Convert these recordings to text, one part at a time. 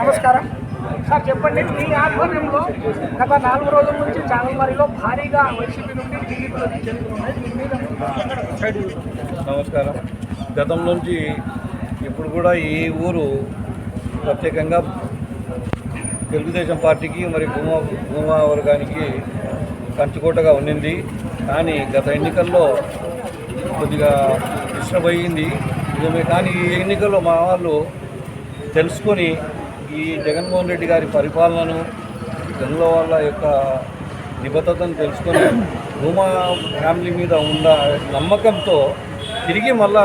నమస్కారం సార్, చెప్పండి. మీ ఆధ్వర్యంలో గత 4 రోజుల నుంచి చాగల్మరిలో భారీగా వైసీపీ నుండి టీడీపీలో నమస్కారం. గతం నుంచి ఇప్పుడు కూడా ఈ ఊరు ప్రత్యేకంగా తెలుగుదేశం పార్టీకి మరి భూమా వర్గానికి కంచుకోటగా ఉండింది. కానీ గత ఎన్నికల్లో కొద్దిగా డిస్టర్బ్ అయ్యింది నిజమే. కానీ ఈ ఎన్నికల్లో మా వాళ్ళు తెలుసుకొని ఈ జగన్మోహన్ రెడ్డి గారి పరిపాలనను, జనుల వాళ్ళ యొక్క నిబద్ధతను తెలుసుకొని భూమా ఫ్యామిలీ మీద ఉన్న నమ్మకంతో తిరిగి మళ్ళా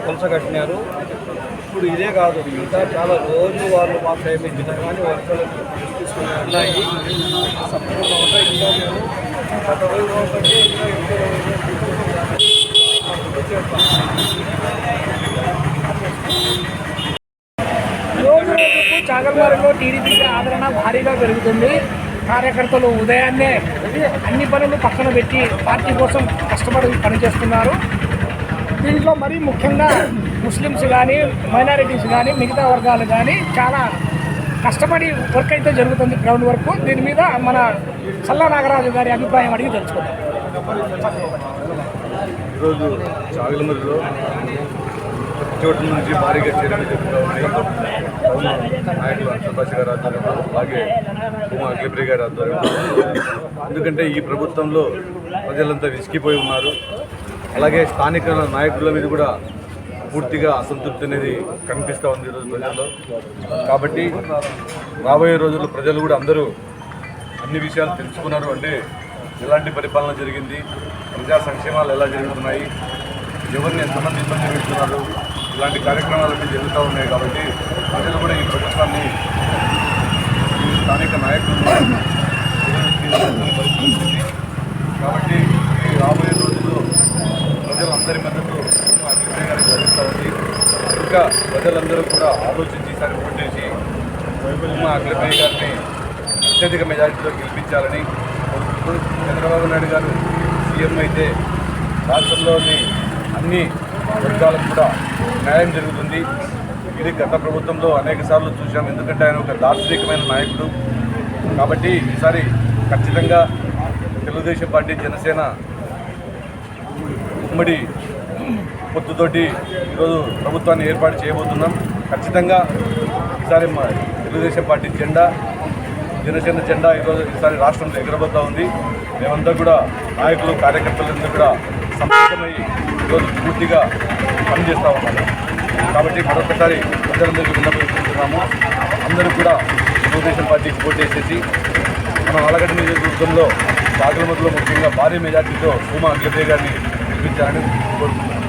కొలస కట్టినారు. ఇప్పుడు ఇదే కాదు, ఇంకా చాలా రోజు వాళ్ళు మా ప్రేమించిన కానీ వర్షాలు ఉన్నాయి. సంపూర్ణంగా ఇంకా మేము గత వైభవం కంటే ఇంకా రోజు రోజుకు చాగల్మరిలో టీడీపీకి ఆదరణ భారీగా పెరుగుతుంది. కార్యకర్తలు ఉదయాన్నే అన్ని పనులు పక్కన పెట్టి పార్టీ కోసం కష్టపడి పనిచేస్తున్నారు. దీంట్లో మరీ ముఖ్యంగా ముస్లిమ్స్ కానీ, మైనారిటీస్ కానీ, మిగతా వర్గాలు కానీ చాలా కష్టపడి వర్క్ అయితే జరుగుతుంది, గ్రౌండ్ వర్క్. దీని మీద మన చల్లా నాగరాజు గారి అభిప్రాయం అడిగి తెలుసుకుందాం. ఈరోజు చాగల్మరిలో చోటు నుంచి భారీగా చర్యలు జరుగుతూ ఉన్నాయి. నాయకులు సుభాష్ గారి ఆధ్వర్యంలో, అలాగే భూమా అఖిలప్రియ గారి ఆధ్వర్యంలో. ఎందుకంటే ఈ ప్రభుత్వంలో ప్రజలంతా విసిగిపోయి ఉన్నారు. అలాగే స్థానిక నాయకుల మీద కూడా పూర్తిగా అసంతృప్తి అనేది కనిపిస్తూ ఉంది ఈరోజు ప్రజల్లో. కాబట్టి రాబోయే రోజుల్లో ప్రజలు కూడా అందరూ అన్ని విషయాలు తెలుసుకున్నారు. అంటే ఎలాంటి పరిపాలన జరిగింది, ప్రజా సంక్షేమాలు ఎలా జరుగుతున్నాయి, ఎవరిని ఎంతమంది ఇబ్బంది పెడుతున్నారు, ఇలాంటి కార్యక్రమాలన్నీ జరుగుతూ ఉన్నాయి. కాబట్టి ప్రజలు కూడా ఈ ప్రభుత్వాన్ని, ఈ స్థానిక నాయకులు కాబట్టి ఈ రాబోయే రోజుల్లో ప్రజలందరి మద్దతు అఖిలప్రియ గారికి లభిస్తూ ఉంది. ఇంకా ప్రజలందరూ కూడా ఆలోచించి ఈసారి ఓటు చేసి అఖిలప్రియ గారిని అత్యధిక మెజారిటీలో గెలిపించాలని చంద్రబాబు నాయుడు గారు సీఎం అయితే రాష్ట్రంలోని అన్ని వర్గాలకు కూడా న్యాయం జరుగుతుంది. ఇది గత ప్రభుత్వంలో అనేక సార్లు చూసాం. ఎందుకంటే ఆయన ఒక దార్శనికమైన నాయకుడు. కాబట్టి ఈసారి ఖచ్చితంగా తెలుగుదేశం పార్టీ, జనసేన ఉమ్మడి పొత్తుతోటి ఈరోజు ప్రభుత్వాన్ని ఏర్పాటు చేయబోతున్నాం. ఖచ్చితంగా ఈసారి తెలుగుదేశం పార్టీ జెండా, జనసేన జెండా ఈసారి రాష్ట్రంలో ఎగరబోతూ ఉంది. మేమంతా కూడా నాయకులు, కార్యకర్తలందరూ కూడా సంసిద్ధమై ఈరోజు పూర్తిగా పనిచేస్తూ ఉన్నాము. కాబట్టి మరొకసారి ప్రజలందరికీ విన్నవిస్తున్నాము. అందరూ కూడా తెలుగుదేశం పార్టీకి ఓటు వేసేసి మనం ఆలగడ్డ నియోజకవర్గంలో చాగల్మరిలో ముఖ్యంగా భారీ మెజార్టీతో భూమా అఖిలప్రియ గారిని గెలిపించాలని కోరుకుంటున్నాం.